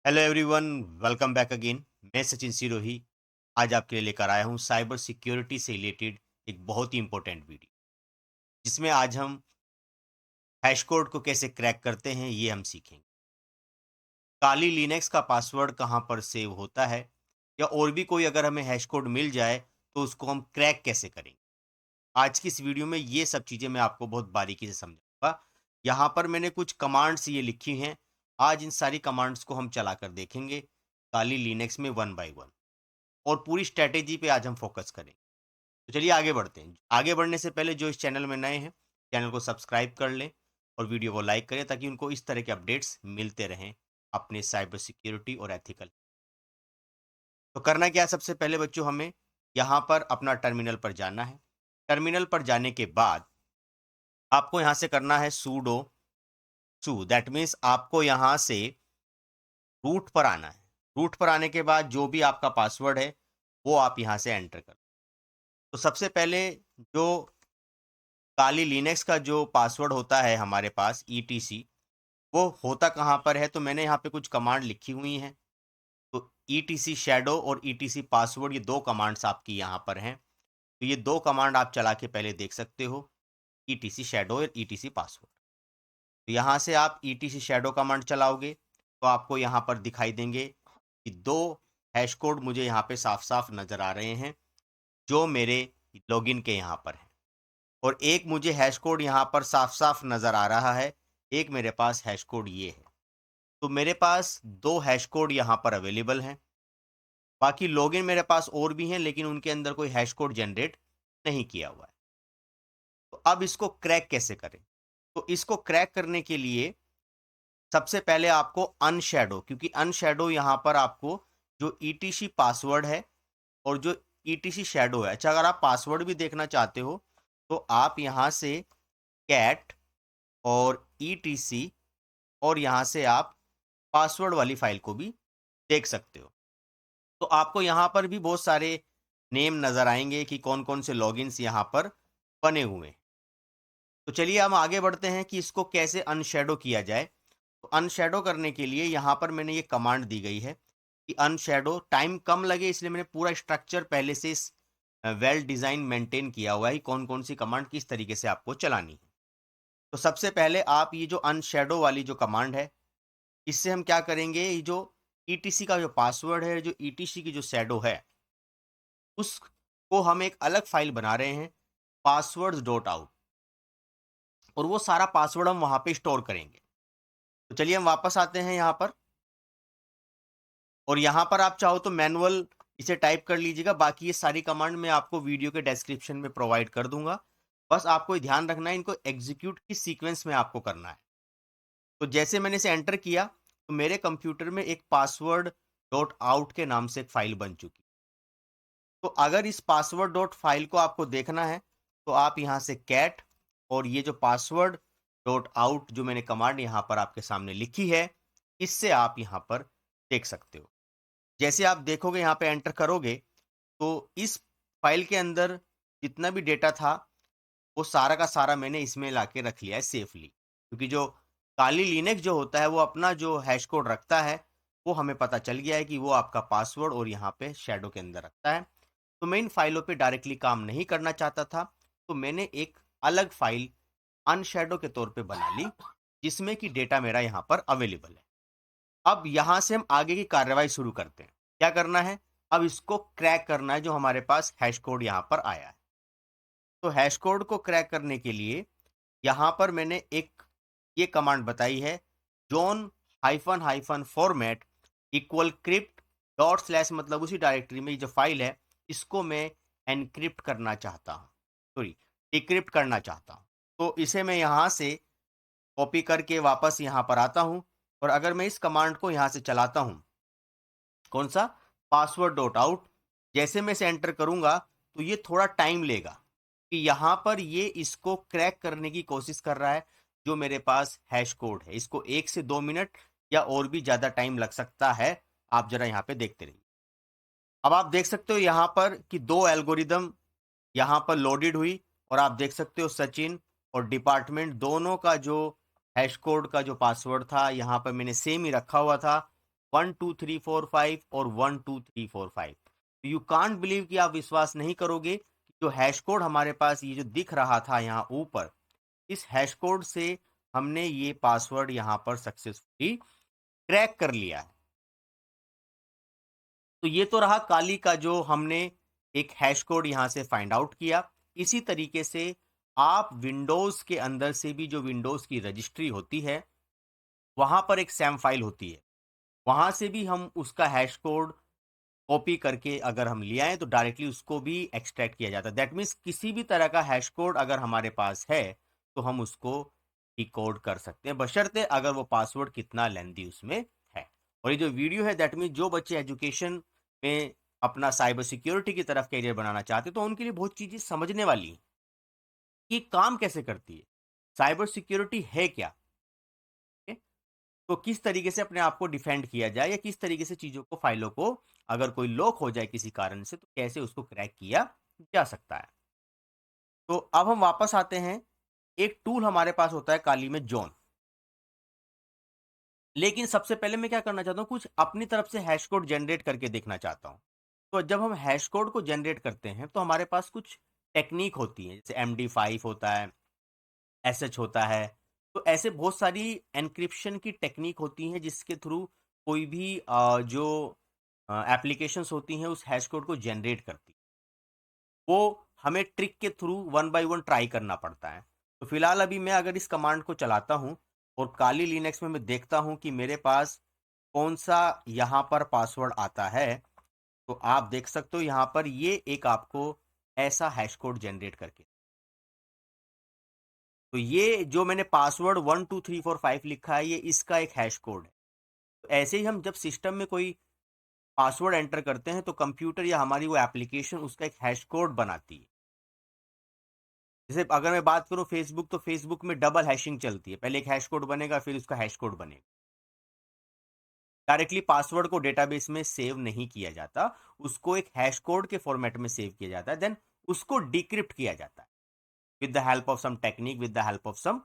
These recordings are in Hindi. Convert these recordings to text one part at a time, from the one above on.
Hello everyone, welcome back again. मैं सचिन सिरोही आज आपके लिए लेकर आया हूँ साइबर सिक्योरिटी से रिलेटेड एक बहुत ही इंपॉर्टेंट वीडियो, जिसमें आज हम हैश कोड को कैसे क्रैक करते हैं ये हम सीखेंगे। काली लिनक्स का पासवर्ड कहाँ पर सेव होता है, या और भी कोई अगर हमें हैश कोड मिल जाए तो उसको हम क्रैक कैसे करेंगे। आज की इस वीडियो में ये सब चीज़ें मैं आपको बहुत बारीकी से समझाऊंगा। यहाँ पर मैंने कुछ कमांड्स ये लिखी हैं। आज इन सारी कमांड्स को हम चलाकर देखेंगे काली लिनक्स में वन बाय वन, और पूरी स्ट्रैटेजी पे आज हम फोकस करेंगे। तो चलिए आगे बढ़ते हैं। आगे बढ़ने से पहले जो इस चैनल में नए हैं, चैनल को सब्सक्राइब कर लें और वीडियो को लाइक करें, ताकि उनको इस तरह के अपडेट्स मिलते रहें अपने साइबर सिक्योरिटी और एथिकल। तो करना क्या है, सबसे पहले बच्चों हमें यहाँ पर अपना टर्मिनल पर जाना है। टर्मिनल पर जाने के बाद आपको यहाँ से करना है सूडो सू, दैट मीन्स आपको यहाँ से रूट पर आना है। रूट पर आने के बाद जो भी आपका पासवर्ड है वो आप यहाँ से एंटर कर। तो सबसे पहले जो काली लिनक्स का जो पासवर्ड होता है हमारे पास ईटीसी, वो होता कहाँ पर है, तो मैंने यहाँ पे कुछ कमांड लिखी हुई हैं। तो ईटीसी शैडो और ईटीसी पासवर्ड, ये दो कमांड्स आपकी यहाँ पर हैं। तो ये दो कमांड आप चला के पहले देख सकते हो, ईटीसी शैडो और ईटीसी पासवर्ड। तो यहाँ से आप ईटीसी शैडो कमांड चलाओगे तो आपको यहाँ पर दिखाई देंगे कि दो हैश कोड मुझे यहाँ पे साफ साफ नज़र आ रहे हैं, जो मेरे लॉगिन के यहाँ पर हैं। और एक मुझे हैश कोड यहाँ पर साफ-साफ नज़र आ रहा है, एक मेरे पास हैश कोड ये है। तो मेरे पास 2 हैश कोड यहाँ पर अवेलेबल हैं। बाकी लॉगिन मेरे पास और भी हैं, लेकिन उनके अंदर कोई हैश कोड जनरेट नहीं किया हुआ है। तो अब इसको क्रैक कैसे करें? तो इसको क्रैक करने के लिए सबसे पहले आपको अनशैडो, क्योंकि अनशैडो यहाँ पर आपको जो ईटीसी पासवर्ड है और जो ईटीसी शैडो है। अच्छा, अगर आप पासवर्ड भी देखना चाहते हो, तो आप यहाँ से कैट और ईटीसी, और यहाँ से आप पासवर्ड वाली फाइल को भी देख सकते हो। तो आपको यहाँ पर भी बहुत सारे नेम नज़र आएँगे कि कौन-कौन से लॉगिन्स यहाँ पर बने हुए हैं। तो चलिए हम आगे बढ़ते हैं कि इसको कैसे अनशैडो किया जाए। तो अनशैडो करने के लिए यहाँ पर मैंने ये कमांड दी गई है कि अनशैडो, टाइम कम लगे इसलिए मैंने पूरा स्ट्रक्चर पहले से इस वेल डिज़ाइन मेंटेन किया हुआ है, कौन-कौन सी कमांड किस तरीके से आपको चलानी है। तो सबसे पहले आप ये जो अनशैडो वाली जो कमांड है, इससे हम क्या करेंगे, ये जो ईटीसी का जो पासवर्ड है, जो ईटीसी की जो शैडो है, उसको हम एक अलग फाइल बना रहे हैं, पासवर्ड्स डॉट आउट, और वो सारा पासवर्ड हम वहाँ पे स्टोर करेंगे। तो चलिए हम वापस आते हैं यहाँ पर, और यहाँ पर आप चाहो तो मैनुअल इसे टाइप कर लीजिएगा। बाकी ये सारी कमांड मैं आपको वीडियो के डिस्क्रिप्शन में प्रोवाइड कर दूँगा। बस आपको ये ध्यान रखना है, इनको एग्ज़ीक्यूट किस सीक्वेंस में आपको करना है। तो जैसे मैंने इसे एंटर किया, तो मेरे कंप्यूटर में एक पासवर्ड डॉट आउट के नाम से एक फाइल बन चुकी। तो अगर इस पासवर्ड डॉट फाइल को आपको देखना है, तो आप यहाँ से कैट और ये जो पासवर्ड डॉट आउट जो मैंने कमांड यहाँ पर आपके सामने लिखी है, इससे आप यहाँ पर देख सकते हो। जैसे आप देखोगे, यहाँ पे एंटर करोगे, तो इस फाइल के अंदर जितना भी डेटा था, वो सारा का सारा मैंने इसमें लाके रख लिया है सेफली। क्योंकि जो काली लिनक्स जो होता है, वो अपना जो हैश कोड रखता है, वो हमें पता चल गया है कि वो आपका पासवर्ड और यहाँ पे शैडो के अंदर रखता है। तो मैं इन फाइलों पे डायरेक्टली काम नहीं करना चाहता था, तो मैंने एक अलग फाइल अनशैडो के तौर पे बना ली, जिसमें कि डेटा मेरा यहाँ पर अवेलेबल है। अब यहाँ से हम आगे की कार्रवाई शुरू करते हैं। क्या करना है? अब इसको क्रैक करना है, जो हमारे पास हैश कोड यहाँ पर आया है। तो हैश कोड को क्रैक करने के लिए यहाँ पर मैंने एक ये कमांड बताई है, zone hyphen hyphen format equal crypt dot slash, मतलब उसी डायरेक्टरी में ये जो फाइल है, इसको मैं एनक्रिप्ट करना चाहता हूँ, सॉरी, डिक्रिप्ट करना चाहता हूँ। तो इसे मैं यहाँ से कॉपी करके वापस यहाँ पर आता हूँ, और अगर मैं इस कमांड को यहाँ से चलाता हूँ, कौन सा, पासवर्ड डॉट आउट, जैसे मैं इसे एंटर करूँगा, तो ये थोड़ा टाइम लेगा कि यहाँ पर ये इसको क्रैक करने की कोशिश कर रहा है, जो मेरे पास हैश कोड है। इसको 1 से 2 मिनट या और भी ज़्यादा टाइम लग सकता है। आप ज़रा यहाँ पे देखते रहिए। अब आप देख सकते हो यहाँ पर कि 2 एल्गोरिदम यहाँ पर लोडेड हुई, और आप देख सकते हो सचिन और डिपार्टमेंट दोनों का जो हैश कोड का जो पासवर्ड था, यहाँ पर मैंने सेम ही रखा हुआ था। 12345 और 12345। तो यू कांट बिलीव कि आप विश्वास नहीं करोगे कि जो हैश कोड हमारे पास ये जो दिख रहा था यहाँ ऊपर, इस हैश कोड से हमने ये पासवर्ड यहाँ पर सक्सेसफुली क्रैक कर लिया है। तो ये तो रहा काली का जो हमने एक हैश कोड यहाँ से फाइंड आउट किया। इसी तरीके से आप विंडोज के अंदर से भी जो विंडोज की रजिस्ट्री होती है, वहां पर एक सैम फाइल होती है, वहां से भी हम उसका हैश कोड कॉपी करके अगर हम ले आए तो डायरेक्टली उसको भी एक्सट्रैक्ट किया जाता है। दैट मीन्स किसी भी तरह का हैश कोड अगर हमारे पास है तो हम उसको डिकोड कर सकते हैं, बशर्ते अगर वो पासवर्ड कितना लेंथी उसमें है। और ये जो वीडियो है, दैट मीन्स जो बच्चे एजुकेशन में अपना साइबर सिक्योरिटी की तरफ कैरियर बनाना चाहते हैं तो उनके लिए बहुत चीजें समझने वाली हैं कि काम कैसे करती है, साइबर सिक्योरिटी है क्या, तो किस तरीके से अपने आप को डिफेंड किया जाए या किस तरीके से चीजों को, फाइलों को अगर कोई लॉक हो जाए किसी कारण से तो कैसे उसको क्रैक किया जा सकता है। तो अब हम वापस आते हैं, एक टूल हमारे पास होता है काली में जॉन। लेकिन सबसे पहले मैं क्या करना चाहता हूं, कुछ अपनी तरफ से हैश कोड जनरेट करके देखना चाहता हूं। तो जब हम हैश कोड को जनरेट करते हैं तो हमारे पास कुछ टेक्निक होती है, जैसे MD5 होता है, SH होता है। तो ऐसे बहुत सारी एन्क्रिप्शन की टेक्निक होती हैं जिसके थ्रू कोई भी जो एप्लीकेशंस होती हैं उस हैश कोड को जनरेट करती, वो हमें ट्रिक के through one by one try करना पड़ता है। तो फिलहाल अभी मैं अगर इस कमांड को चलाता हूं और काली लिनक्स में मैं देखता हूं कि मेरे पास कौन सा यहाँ पर पासवर्ड आता है, तो आप देख सकते हो यहाँ पर ये एक आपको ऐसा हैश कोड जनरेट करके। तो ये जो मैंने पासवर्ड 12345 लिखा है, ये इसका एक हैश कोड है। तो ऐसे ही हम जब सिस्टम में कोई पासवर्ड एंटर करते हैं तो कंप्यूटर या हमारी वो एप्लीकेशन उसका एक हैश कोड बनाती है। जैसे अगर मैं बात करूं फेसबुक, तो फेसबुक में डबल हैशिंग चलती है, पहले एक हैश कोड बनेगा फिर उसका हैश कोड बनेगा। डायरेक्टली पासवर्ड को डेटाबेस में सेव नहीं किया जाता, उसको एक हैश कोड के फॉर्मेट में सेव किया जाता है, देन उसको डिक्रिप्ट किया जाता है with the help of some technique, with the help of some.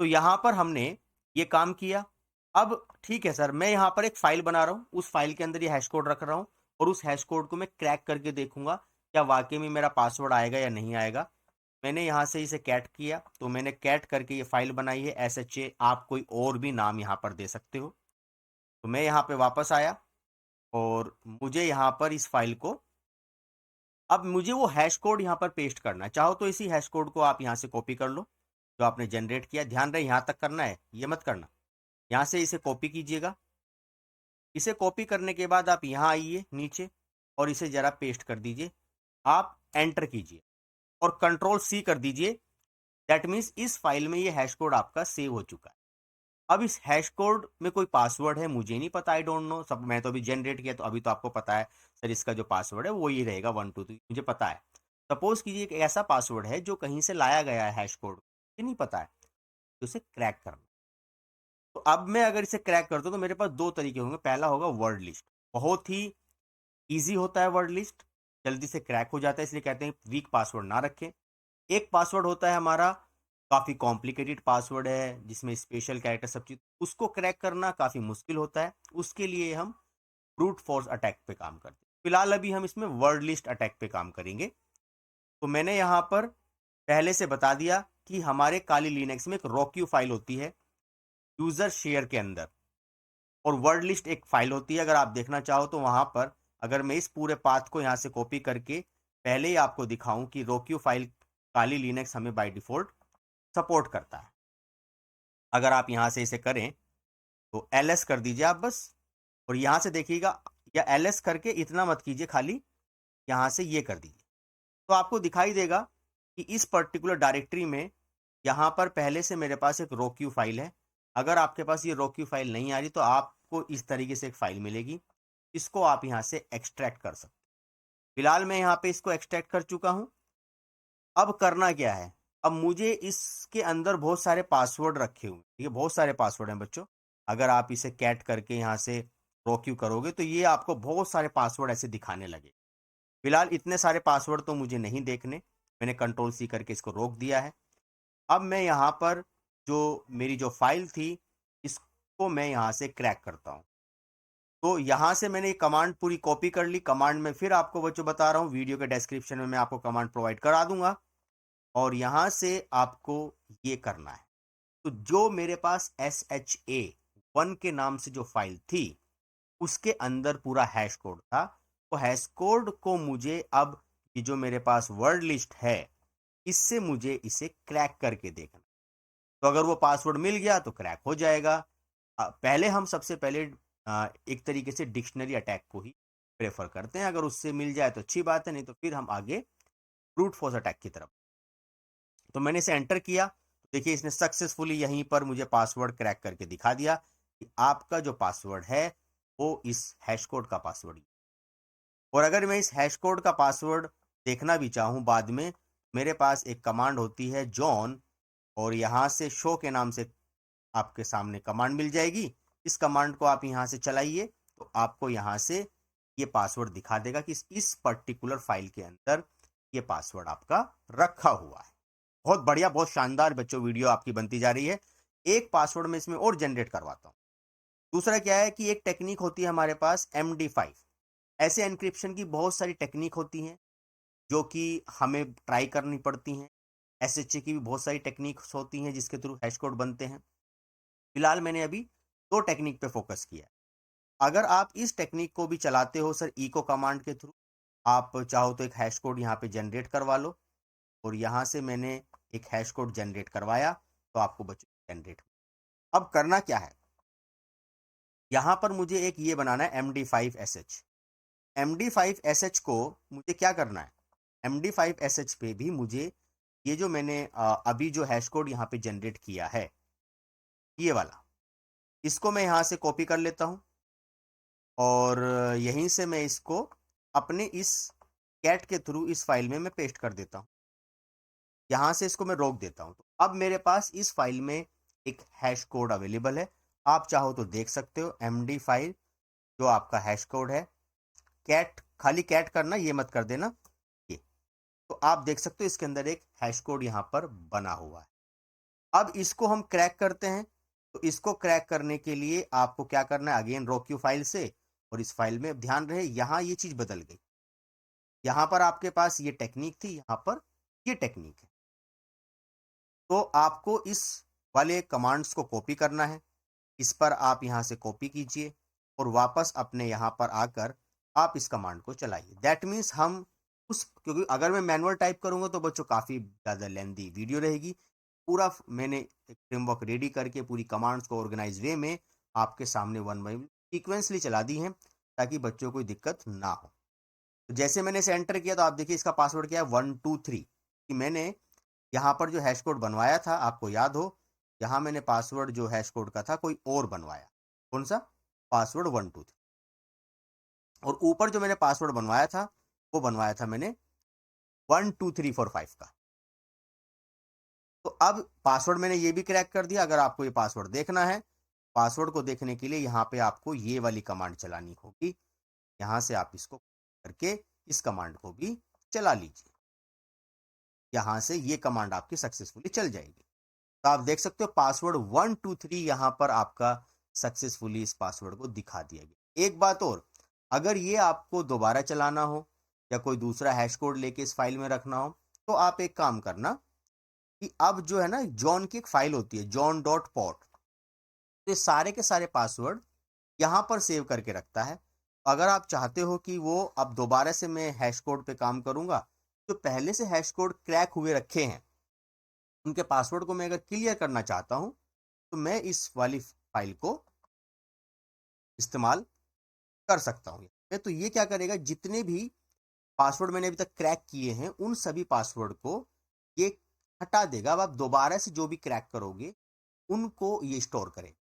तो यहां पर हमने ये काम किया। अब ठीक है सर, मैं यहां पर एक फाइल बना रहा हूं, उस फाइल के अंदर ये हैश कोड रख रहा हूं और उस हैश कोड को मैं क्रैक करके देखूंगा क्या वाकई में मेरा पासवर्ड आएगा या नहीं आएगा। मैंने यहाँ से इसे कैट किया, तो मैंने कैट करके ये फाइल बनाई है SHA, आप कोई और भी नाम यहाँ पर दे सकते हो। तो मैं यहाँ पे वापस आया और मुझे यहाँ पर इस फाइल को, अब मुझे वो हैश कोड यहाँ पर पेस्ट करना है। चाहो तो इसी हैश कोड को आप यहाँ से कॉपी कर लो जो आपने जनरेट किया, ध्यान रहे यहाँ तक करना है, ये मत करना। यहाँ से इसे कॉपी कीजिएगा, इसे कॉपी करने के बाद आप यहाँ आइए नीचे और इसे जरा पेस्ट कर दीजिए, आप एंटर कीजिए और कंट्रोल C कर दीजिए। दैट मीन्स इस फाइल में ये हैश कोड आपका सेव हो चुका है। अब इस हैश कोड में कोई पासवर्ड है, मुझे नहीं पता, आई डोंट नो, सब मैं तो अभी जनरेट किया तो अभी तो आपको पता है सर इसका जो पासवर्ड है वो ही रहेगा 123, मुझे पता है। सपोज कीजिए एक ऐसा पासवर्ड है जो कहीं से लाया गया है हैश कोड, मुझे नहीं पता है, तो उसे क्रैक करना। तो अब मैं अगर इसे क्रैक करता हूँ तो मेरे पास दो तरीके होंगे। पहला होगा वर्ड लिस्ट, बहुत ही ईजी होता है वर्ड लिस्ट, जल्दी से क्रैक हो जाता है, इसलिए कहते हैं वीक पासवर्ड ना रखें। एक पासवर्ड होता है हमारा काफ़ी कॉम्प्लिकेटेड पासवर्ड है जिसमें स्पेशल कैरेक्टर सब चीज़, उसको क्रैक करना काफ़ी मुश्किल होता है, उसके लिए हम ब्रूट फोर्स अटैक पे काम करते हैं। फिलहाल अभी हम इसमें वर्ड लिस्ट अटैक पे काम करेंगे। तो मैंने यहाँ पर पहले से बता दिया कि हमारे काली लिनक्स में एक रॉक्यू फाइल होती है यूज़र शेयर के अंदर, और वर्ड लिस्ट एक फाइल होती है। अगर आप देखना चाहो तो वहाँ पर अगर मैं इस पूरे पाथ को यहाँ से कॉपी करके पहले ही आपको दिखाऊं कि रॉक्यू फाइल काली लिनक्स हमें बाय डिफ़ॉल्ट सपोर्ट करता है। अगर आप यहाँ से इसे करें तो LS कर दीजिए आप बस, और यहाँ से देखिएगा, या LS करके इतना मत कीजिए, खाली यहाँ से ये कर दीजिए, तो आपको दिखाई देगा कि इस पर्टिकुलर डायरेक्टरी में यहाँ पर पहले से मेरे पास एक रोक्यू फाइल है। अगर आपके पास ये रोक्यू फाइल नहीं आ रही तो आपको इस तरीके से एक फाइल मिलेगी, इसको आप यहाँ से एक्सट्रैक्ट कर सकते। फिलहाल मैं यहाँ पे इसको एक्सट्रैक्ट कर चुका हूँ। अब करना क्या है, अब मुझे इसके अंदर बहुत सारे पासवर्ड रखे हुए, ये बहुत सारे पासवर्ड हैं बच्चों। अगर आप इसे कैट करके यहाँ से रोक्यू करोगे तो ये आपको बहुत सारे पासवर्ड ऐसे दिखाने लगे। फिलहाल इतने सारे पासवर्ड तो मुझे नहीं देखने, मैंने कंट्रोल C करके इसको रोक दिया है। अब मैं यहाँ पर जो मेरी जो फाइल थी इसको उसको मैं यहाँ से क्रैक करता हूँ। तो यहाँ से मैंने ये कमांड पूरी कॉपी कर ली। कमांड में फिर आपको बच्चों बता रहा हूँ, वीडियो के डिस्क्रिप्शन में मैं आपको कमांड प्रोवाइड करा दूंगा, और यहाँ से आपको ये करना है। तो जो मेरे पास SHA1 के नाम से जो फाइल थी, उसके अंदर पूरा हैश कोड था। तो हैश कोड को मुझे अब ये जो मेरे पास वर्ड लिस्ट है, इससे मुझे इसे क्रैक करके देखना। तो अगर वो पासवर्ड मिल गया तो क्रैक हो जाएगा। पहले हम सबसे पहले एक तरीके से डिक्शनरी अटैक को ही प्रेफर करते हैं। अगर उससे मिल जाए तो अच्छी बात है, नहीं तो फिर हम आगे ब्रूट फोर्स अटैक की तरफ। तो मैंने इसे एंटर किया, तो देखिए इसने सक्सेसफुली यहीं पर मुझे पासवर्ड क्रैक करके दिखा दिया कि आपका जो पासवर्ड है वो इस हैश कोड का पासवर्ड। और अगर मैं इस हैश कोड का पासवर्ड देखना भी चाहूँ बाद में, मेरे पास एक कमांड होती है जॉन, और यहाँ से शो के नाम से आपके सामने कमांड मिल जाएगी। इस कमांड को आप यहाँ से चलाइए, तो आपको यहाँ से ये पासवर्ड दिखा देगा कि इस पर्टिकुलर फाइल के अंदर ये पासवर्ड आपका रखा हुआ है। बहुत बढ़िया, बहुत शानदार बच्चों वीडियो आपकी बनती जा रही है। एक पासवर्ड में इसमें और जनरेट करवाता हूँ। दूसरा क्या है कि एक टेक्निक होती है हमारे पास MD5। ऐसे एन्क्रिप्शन की बहुत सारी टेक्निक होती हैं जो कि हमें ट्राई करनी पड़ती हैं। SHA की भी बहुत सारी टेक्निक्स होती हैं जिसके थ्रू हैश कोड बनते हैं। फिलहाल मैंने अभी 2 टेक्निक पे फोकस किया है। अगर आप इस टेक्निक को भी चलाते हो सर इको कमांड के थ्रू, आप चाहो तो एक हैश कोड यहाँ पे जनरेट करवा लो, और यहाँ से मैंने एक हैश कोड जनरेट करवाया, तो आपको बच्चों जनरेट। अब करना क्या है, यहाँ पर मुझे एक ये बनाना है MD5SH। MD5SH को मुझे क्या करना है, MD5SH पे भी मुझे ये जो मैंने अभी जो हैश कोड यहाँ पे जनरेट किया है, ये वाला, इसको मैं यहाँ से कॉपी कर लेता हूँ, और यहीं से मैं इसको अपने इस कैट के थ्रू इस फाइल में मैं पेस्ट कर देता हूँ। यहाँ से इसको मैं रोक देता हूँ। तो अब मेरे पास इस फाइल में एक हैश कोड अवेलेबल है। आप चाहो तो देख सकते हो MD5 जो आपका हैश कोड है। कैट, खाली कैट करना, ये मत कर देना ये। तो आप देख सकते हो इसके अंदर एक हैश कोड यहाँ पर बना हुआ है। अब इसको हम क्रैक करते हैं। तो इसको क्रैक करने के लिए आपको क्या करना है, अगेन रोक्यू फाइल से, और इस फाइल में ध्यान रहे यहाँ ये चीज बदल गई। यहाँ पर आपके पास ये टेक्निक थी, यहाँ पर ये टेक्निक है। तो आपको इस वाले कमांड्स को कॉपी करना है। इस पर आप यहाँ से कॉपी कीजिए, और वापस अपने यहाँ पर आकर आप इस कमांड को चलाइए। दैट मीन्स हम क्योंकि अगर मैं मैनुअल टाइप करूँगा तो बच्चों काफ़ी ज़्यादा लेंदी वीडियो रहेगी। पूरा मैंने एक फ्रेमवर्क रेडी करके पूरी कमांड्स को ऑर्गेनाइज वे में आपके सामने वन बाई सीक्वेंसली चला दी हैं, ताकि बच्चों को कोई दिक्कत ना हो। तो जैसे मैंने इसे एंटर किया, तो आप देखिए इसका पासवर्ड क्या है, 123। कि मैंने यहाँ पर जो हैश कोड बनवाया था, आपको याद हो, यहाँ मैंने पासवर्ड जो हैश कोड का था कोई और बनवाया। कौन सा? पासवर्ड 123। और ऊपर जो मैंने पासवर्ड बनवाया था वो बनवाया था मैंने 12345 का। तो अब पासवर्ड मैंने ये भी क्रैक कर दिया। अगर आपको ये पासवर्ड देखना है, पासवर्ड को देखने के लिए यहाँ पे आपको ये वाली कमांड चलानी होगी। यहाँ से आप इसको करके इस कमांड को भी चला लीजिए। यहाँ से ये कमांड आपकी सक्सेसफुली चल जाएगी। तो आप देख सकते हो पासवर्ड 123 यहाँ पर आपका सक्सेसफुली इस पासवर्ड को दिखा दिया गया। एक बात और, अगर ये आपको दोबारा चलाना हो या कोई दूसरा हैश कोड लेके इस फाइल में रखना हो, तो आप एक काम करना कि अब जो है ना, जॉन की एक फाइल होती है john.port, तो ये सारे के सारे पासवर्ड यहाँ पर सेव करके रखता है। अगर आप चाहते हो कि वो अब दोबारा से मैं हैश कोड पे काम करूंगा, तो पहले से हैश कोड क्रैक हुए रखे हैं उनके पासवर्ड को मैं अगर क्लियर करना चाहता हूं, तो मैं इस वाली फाइल को इस्तेमाल कर सकता हूं। तो ये क्या करेगा, जितने भी पासवर्ड मैंने अभी तक क्रैक किए हैं उन सभी पासवर्ड को ये हटा देगा। अब आप दोबारा से जो भी क्रैक करोगे उनको ये स्टोर करेगा।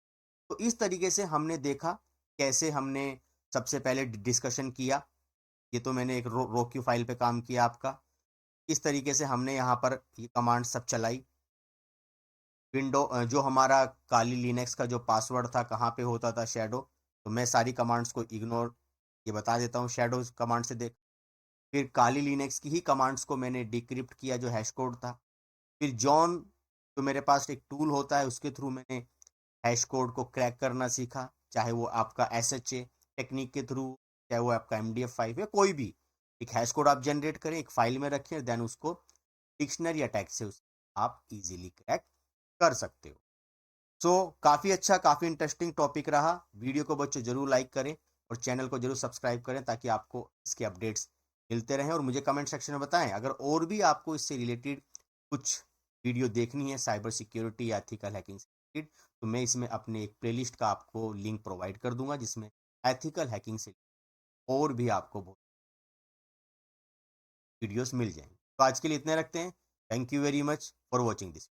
तो इस तरीके से हमने देखा कैसे हमने सबसे पहले डिस्कशन किया। ये तो मैंने एक रोक्यू फाइल पे काम किया आपका। इस तरीके से हमने यहाँ पर ये कमांड सब चलाई। विंडो जो हमारा काली लिनक्स का जो पासवर्ड था कहाँ पे होता था, शैडो, तो मैं सारी कमांड्स को इग्नोर ये बता देता हूँ शैडो कमांड से देख। फिर काली लिनक्स की ही कमांड्स को मैंने डिक्रिप्ट किया जो हैश कोड था। फिर जॉन जो मेरे पास एक टूल होता है उसके थ्रू मैंने हैश कोड को क्रैक करना सीखा, चाहे वो आपका SHA टेक्निक के थ्रू, चाहे वो आपका MD5 या कोई भी। एक हैश कोड आप जनरेट करें, एक फाइल में रखें, देन उसको डिक्शनरी या टैग से आप इजीली क्रैक कर सकते हो। काफ़ी अच्छा, काफ़ी इंटरेस्टिंग टॉपिक रहा। वीडियो को बच्चों ज़रूर लाइक करें और चैनल को ज़रूर सब्सक्राइब करें ताकि आपको इसके अपडेट्स मिलते रहें। और मुझे कमेंट सेक्शन में बताएं अगर और भी आपको इससे रिलेटेड कुछ वीडियो देखनी है, साइबर सिक्योरिटी या एथिकल हैकिंग से रिलेटेड, तो मैं इसमें अपने एक प्लेलिस्ट का आपको लिंक प्रोवाइड कर दूंगा जिसमें एथिकल हैकिंग से और भी आपको बहुत वीडियोस मिल जाएंगे। तो आज के लिए इतने रखते हैं। Thank you very much for watching this.